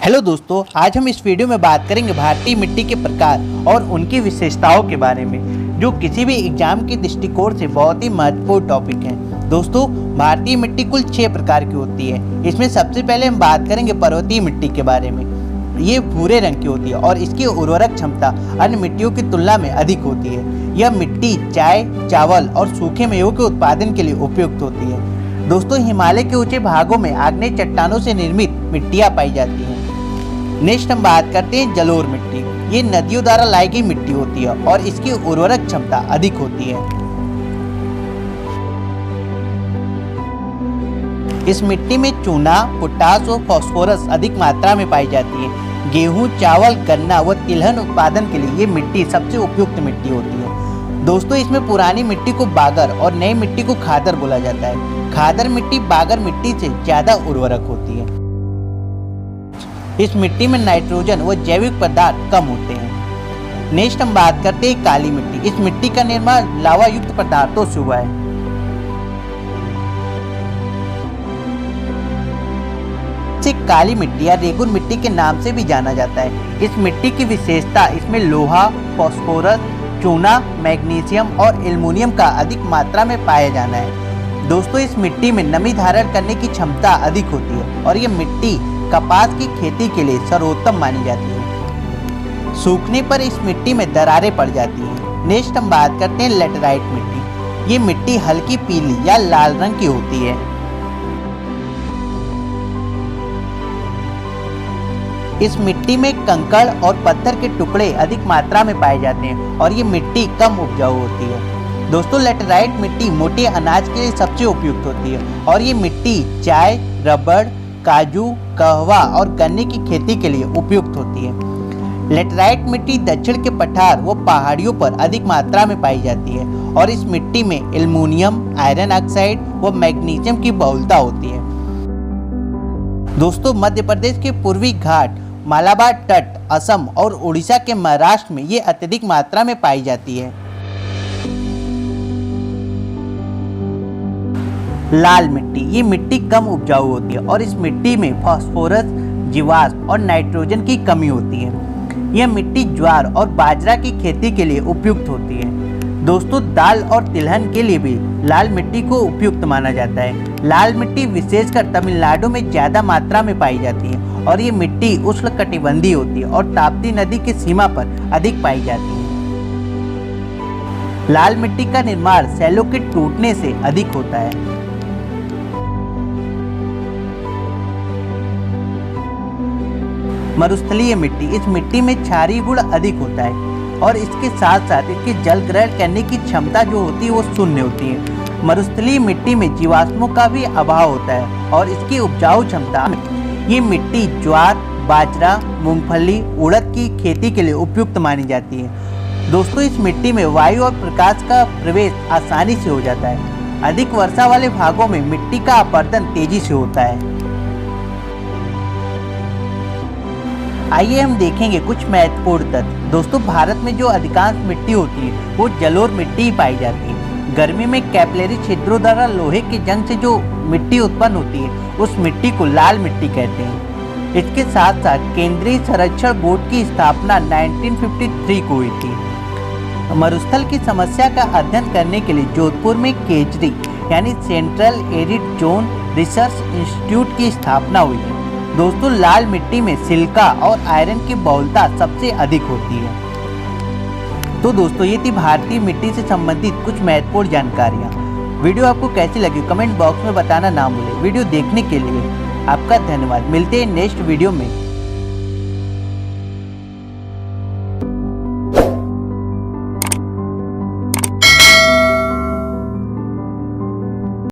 Hello दोस्तों, आज हम इस वीडियो में बात करेंगे भारतीय मिट्टी के प्रकार और उनकी विशेषताओं के बारे में, जो किसी भी एग्जाम के दृष्टिकोण से बहुत ही महत्वपूर्ण टॉपिक है। दोस्तों, भारतीय मिट्टी कुल 6 प्रकार की होती है। इसमें सबसे पहले हम बात करेंगे पर्वतीय मिट्टी के बारे में। ये भूरे रंग की होती है और इसकी उर्वरक क्षमता अन्य मिट्टियों की तुलना में अधिक होती है। यह मिट्टी चाय, चावल और सूखे मेवों के उत्पादन के लिए उपयुक्त होती है। दोस्तों, हिमालय के ऊंचे भागों में आग्नेय चट्टानों से निर्मित मिट्टियां पाई जाती हैं। नेक्स्ट हम बात करते हैं जलोढ़ मिट्टी। ये नदियों द्वारा लाई गई मिट्टी होती है और इसकी उर्वरक क्षमता अधिक होती है। इस मिट्टी में चूना, पोटास और फास्फोरस अधिक मात्रा में पाई जाती है। गेहूं, चावल, गन्ना व तिलहन उत्पादन के लिए ये मिट्टी सबसे उपयुक्त मिट्टी होती है। दोस्तों, इसमें पुरानी मिट्टी को बागर और नई मिट्टी को खादर बोला जाता है। खादर मिट्टी बागर मिट्टी से ज्यादा उर्वरक होती है। इस मिट्टी में नाइट्रोजन व जैविक पदार्थ कम होते हैं। नेक्स्ट हम बात करते हैं काली मिट्टी। इस मिट्टी का निर्माण लावा युक्त पदार्थों से हुआ है। इसे काली मिट्टी या रेगुन मिट्टी के नाम से भी जाना जाता है। इस मिट्टी की विशेषता इसमें लोहा, फास्फोरस, चूना, मैग्नीशियम और एल्युमिनियम का अधिक मात्रा में पाया जाना है। दोस्तों, इस मिट्टी में नमी धारण करने की क्षमता अधिक होती है और यह मिट्टी कपास की खेती के लिए सर्वोत्तम मानी जाती है। सूखने पर इस मिट्टी में दरारें पड़ जाती हैं। नेक्स्ट हम बात करते हैं लेटराइट मिट्टी। ये मिट्टी हल्की पीली या लाल रंग की होती है। इस मिट्टी में कंकड़ और पत्थर के टुकड़े अधिक मात्रा में पाए जाते हैं और ये मिट्टी कम उपजाऊ होती है। दोस्तों, लेटराइट मिट्टी मोटे अनाज के लिए सबसे उपयुक्त होती है और ये मिट्टी चाय, रबड़, काजू, कहवा और गन्ने की खेती के लिए उपयुक्त होती है। लेटराइट मिट्टी दक्षिण के पठार व पहाड़ियों पर अधिक मात्रा में पाई जाती है और इस मिट्टी में एल्युमिनियम, आयरन ऑक्साइड व मैग्नीशियम की बहुलता होती है। दोस्तों, मध्य प्रदेश के पूर्वी घाट, मालाबार तट, असम और उड़ीसा के महाराष्ट्र में ये अत्यधिक मात्रा में पाई जाती है। लाल मिट्टी। ये मिट्टी कम उपजाऊ होती है और इस मिट्टी में फास्फोरस, जीवाश्म और नाइट्रोजन की कमी होती है। यह मिट्टी ज्वार और बाजरा की खेती के लिए उपयुक्त होती है। दोस्तों, दाल और तिलहन के लिए भी लाल मिट्टी को उपयुक्त माना जाता है। लाल मिट्टी विशेषकर तमिलनाडु में ज्यादा मात्रा में पाई जाती है और ये मिट्टी उष्णकटिबंधीय होती है और ताप्ती नदी की सीमा पर अधिक पाई जाती है। लाल मिट्टी का निर्माण सैलों के टूटने से अधिक होता है। मरुस्थलीय मिट्टी। इस मिट्टी में क्षारीय गुण अधिक होता है और इसके साथ साथ इसकी जल ग्रहण करने की क्षमता जो होती है वो शून्य होती है। मरुस्थलीय मिट्टी में जीवाश्मों का भी अभाव होता है और इसकी उपजाऊ क्षमता ये मिट्टी ज्वार, बाजरा, मूंगफली, उड़द की खेती के लिए उपयुक्त मानी जाती है। दोस्तों, इस मिट्टी में वायु और प्रकाश का प्रवेश आसानी से हो जाता है। अधिक वर्षा वाले भागों में मिट्टी का अपरदन तेजी से होता है। आइए हम देखेंगे कुछ महत्वपूर्ण तथ्य। दोस्तों, भारत में जो अधिकांश मिट्टी होती है वो जलोढ़ मिट्टी ही पाई जाती है। गर्मी में कैपिलरी छिद्रों द्वारा लोहे के जंग से जो मिट्टी उत्पन्न होती है उस मिट्टी को लाल मिट्टी कहते हैं। इसके साथ साथ केंद्रीय संरक्षण बोर्ड की स्थापना 1953 को हुई थी। मरुस्थल की समस्या का अध्ययन करने के लिए जोधपुर में केजरी यानी central arid zone research institute की स्थापना हुई है। दोस्तों, लाल मिट्टी में सिलिका और आयरन की बहुलता सबसे अधिक होती है। तो दोस्तों, ये थी भारतीय मिट्टी से संबंधित कुछ महत्वपूर्ण जानकारियाँ। वीडियो आपको कैसी लगी कमेंट बॉक्स में बताना ना भूलें। वीडियो देखने के लिए आपका धन्यवाद। मिलते हैं नेक्स्ट वीडियो में।